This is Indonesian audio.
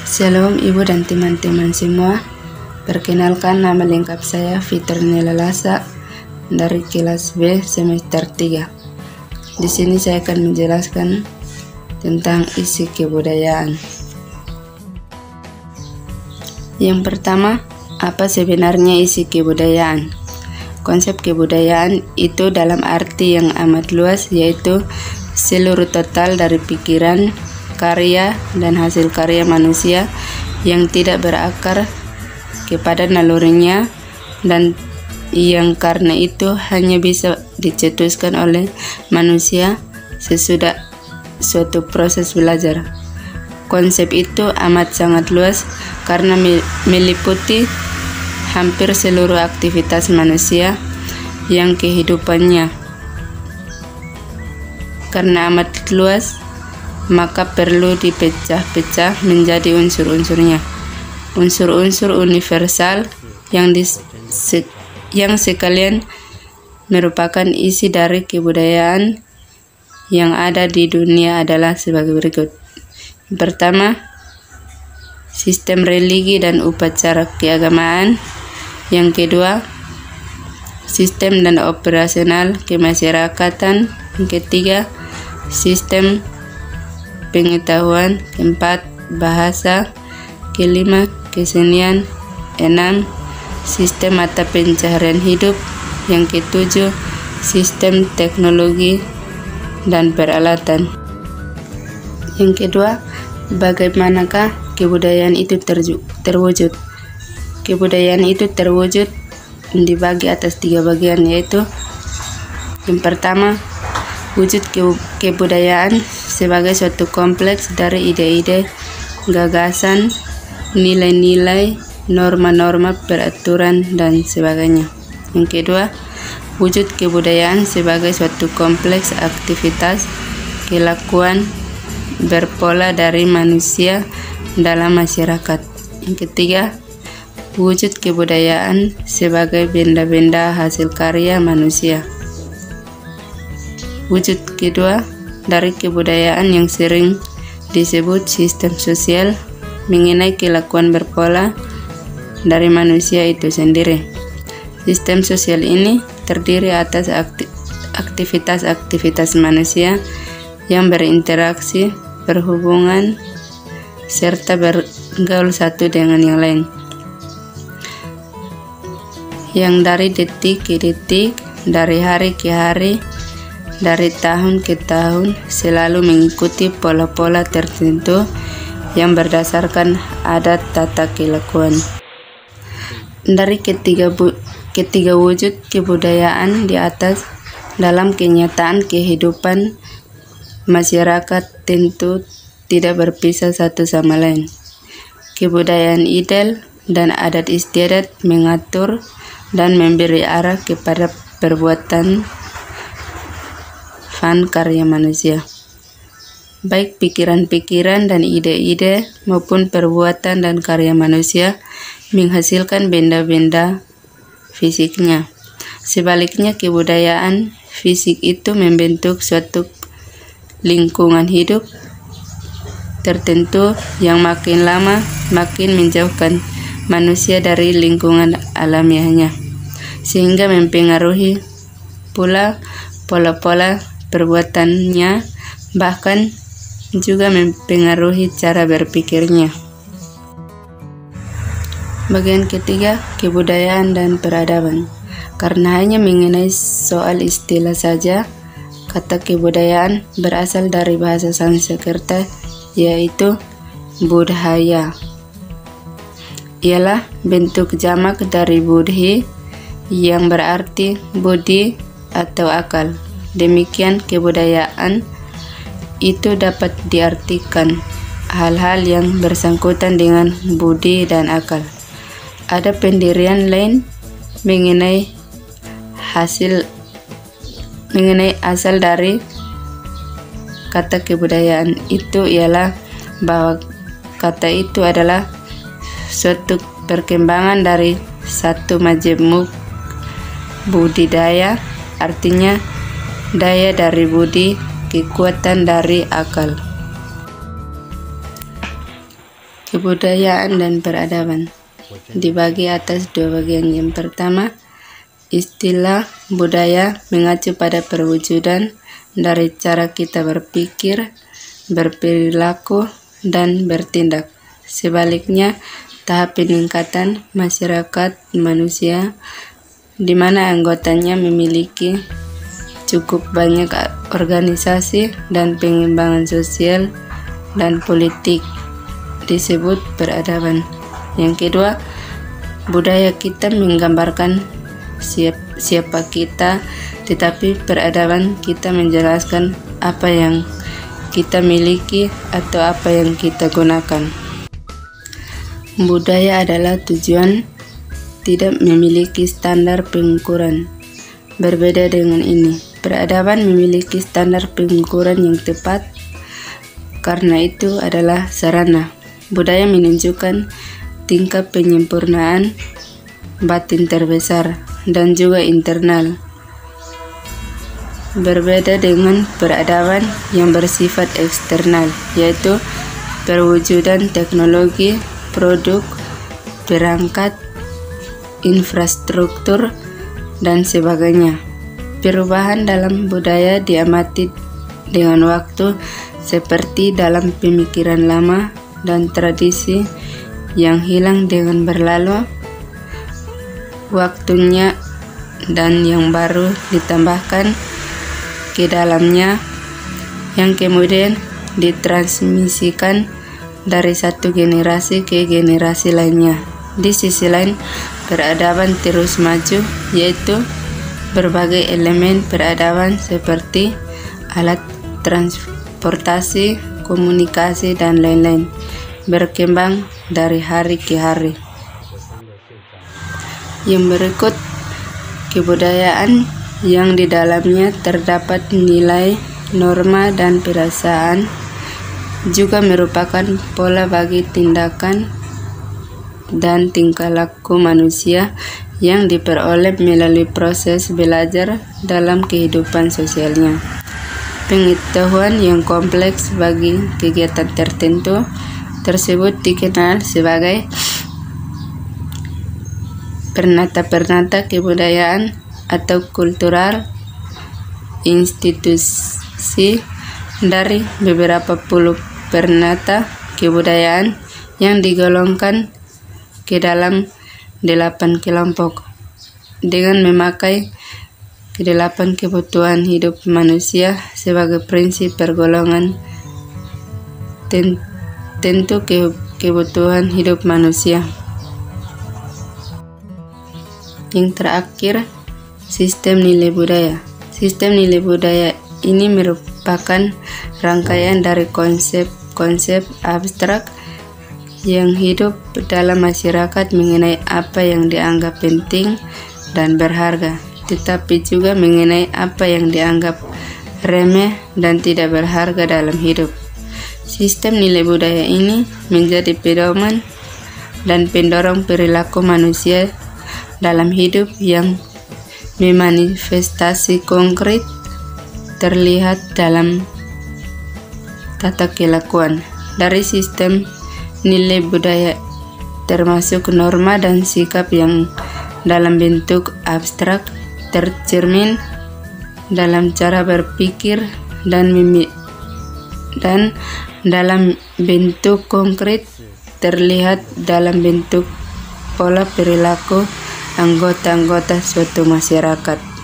Shalom Ibu dan teman-teman semua. Perkenalkan, nama lengkap saya Fiternela Lasa dari kelas B semester 3. Di sini saya akan menjelaskan tentang isi kebudayaan. Yang pertama, apa sebenarnya isi kebudayaan? Konsep kebudayaan itu dalam arti yang amat luas, yaitu seluruh total dari pikiran, karya, dan hasil karya manusia yang tidak berakar kepada nalurinya dan yang karena itu hanya bisa dicetuskan oleh manusia sesudah suatu proses belajar. Konsep itu amat sangat luas karena meliputi hampir seluruh aktivitas manusia yang kehidupannya. Karena amat luas, maka perlu dipecah-pecah menjadi unsur-unsurnya. Unsur-unsur universal yang sekalian merupakan isi dari kebudayaan yang ada di dunia adalah sebagai berikut. Yang pertama, sistem religi dan upacara keagamaan. Yang kedua, sistem dan operasional kemasyarakatan. Yang ketiga, sistem pengetahuan. Keempat, bahasa. Kelima, kesenian. Enam, sistem mata pencaharian hidup. Yang ketujuh, sistem teknologi dan peralatan. Yang kedua, bagaimanakah kebudayaan itu terwujud? Kebudayaan itu terwujud dibagi atas 3 bagian, yaitu yang pertama, wujud kebudayaan sebagai suatu kompleks dari ide-ide, gagasan, nilai-nilai, norma-norma, peraturan, dan sebagainya. Yang kedua, wujud kebudayaan sebagai suatu kompleks aktivitas, kelakuan, berpola dari manusia dalam masyarakat. Yang ketiga, wujud kebudayaan sebagai benda-benda hasil karya manusia. Wujud kedua dari kebudayaan yang sering disebut sistem sosial mengenai kelakuan berpola dari manusia itu sendiri. Sistem sosial ini terdiri atas aktivitas-aktivitas manusia yang berinteraksi, berhubungan, serta bergaul satu dengan yang lain, yang dari detik ke detik, dari hari ke hari, dari tahun ke tahun selalu mengikuti pola-pola tertentu yang berdasarkan adat tata kelakuan. Dari ketiga wujud kebudayaan di atas, dalam kenyataan kehidupan masyarakat tentu tidak berpisah satu sama lain. Kebudayaan ideal dan adat istiadat mengatur dan memberi arah kepada perbuatan karya manusia, baik pikiran-pikiran dan ide-ide maupun perbuatan dan karya manusia menghasilkan benda-benda fisiknya. Sebaliknya, kebudayaan fisik itu membentuk suatu lingkungan hidup tertentu yang makin lama makin menjauhkan manusia dari lingkungan alamiahnya, sehingga mempengaruhi pula pola-pola perbuatannya, bahkan juga mempengaruhi cara berpikirnya. Bagian ketiga, kebudayaan dan peradaban. Karena hanya mengenai soal istilah saja, kata kebudayaan berasal dari bahasa Sanskerta, yaitu budhaya. Ialah bentuk jamak dari budhi yang berarti budi atau akal. Demikian, kebudayaan itu dapat diartikan hal-hal yang bersangkutan dengan budi dan akal. Ada pendirian lain mengenai asal dari kata kebudayaan itu, ialah bahwa kata itu adalah suatu perkembangan dari satu majemuk budidaya, artinya daya dari budi, kekuatan dari akal. Kebudayaan dan peradaban dibagi atas dua bagian. Yang pertama, istilah budaya mengacu pada perwujudan dari cara kita berpikir, berperilaku, dan bertindak. Sebaliknya, tahap peningkatan masyarakat manusia di mana anggotanya memiliki cukup banyak organisasi dan pengembangan sosial dan politik disebut peradaban. Yang kedua, budaya kita menggambarkan siapa kita, tetapi peradaban kita menjelaskan apa yang kita miliki atau apa yang kita gunakan. Budaya adalah tujuan, tidak memiliki standar pengukuran. Berbeda dengan ini, peradaban memiliki standar pengukuran yang tepat, karena itu adalah sarana. Budaya menunjukkan tingkat penyempurnaan batin terbesar dan juga internal. Berbeda dengan peradaban yang bersifat eksternal, yaitu perwujudan teknologi, produk, perangkat, infrastruktur, dan sebagainya. Perubahan dalam budaya diamati dengan waktu, seperti dalam pemikiran lama dan tradisi yang hilang dengan berlalu waktunya, dan yang baru ditambahkan ke dalamnya, yang kemudian ditransmisikan dari satu generasi ke generasi lainnya. Di sisi lain, peradaban terus maju, yaitu berbagai elemen peradaban seperti alat transportasi, komunikasi, dan lain-lain berkembang dari hari ke hari. Yang berikut, kebudayaan yang di dalamnya terdapat nilai, norma, dan perasaan juga merupakan pola bagi tindakan dan tingkah laku manusia yang diperoleh melalui proses belajar dalam kehidupan sosialnya. Pengetahuan yang kompleks bagi kegiatan tertentu tersebut dikenal sebagai pernata-pernata kebudayaan atau kultural. Institusi dari beberapa puluh pernata kebudayaan yang digolongkan ke dalam 8 kelompok dengan memakai ke-8 kebutuhan hidup manusia sebagai prinsip pergolongan. Tentu kebutuhan hidup manusia. Yang terakhir, sistem nilai budaya. Sistem nilai budaya ini merupakan rangkaian dari konsep-konsep abstrak yang hidup dalam masyarakat mengenai apa yang dianggap penting dan berharga, tetapi juga mengenai apa yang dianggap remeh dan tidak berharga dalam hidup. Sistem nilai budaya ini menjadi pedoman dan pendorong perilaku manusia dalam hidup yang memanifestasi konkret terlihat dalam tata kelakuan. Dari sistem nilai budaya termasuk norma dan sikap yang dalam bentuk abstrak tercermin dalam cara berpikir dan dalam bentuk konkret terlihat dalam bentuk pola perilaku anggota-anggota suatu masyarakat.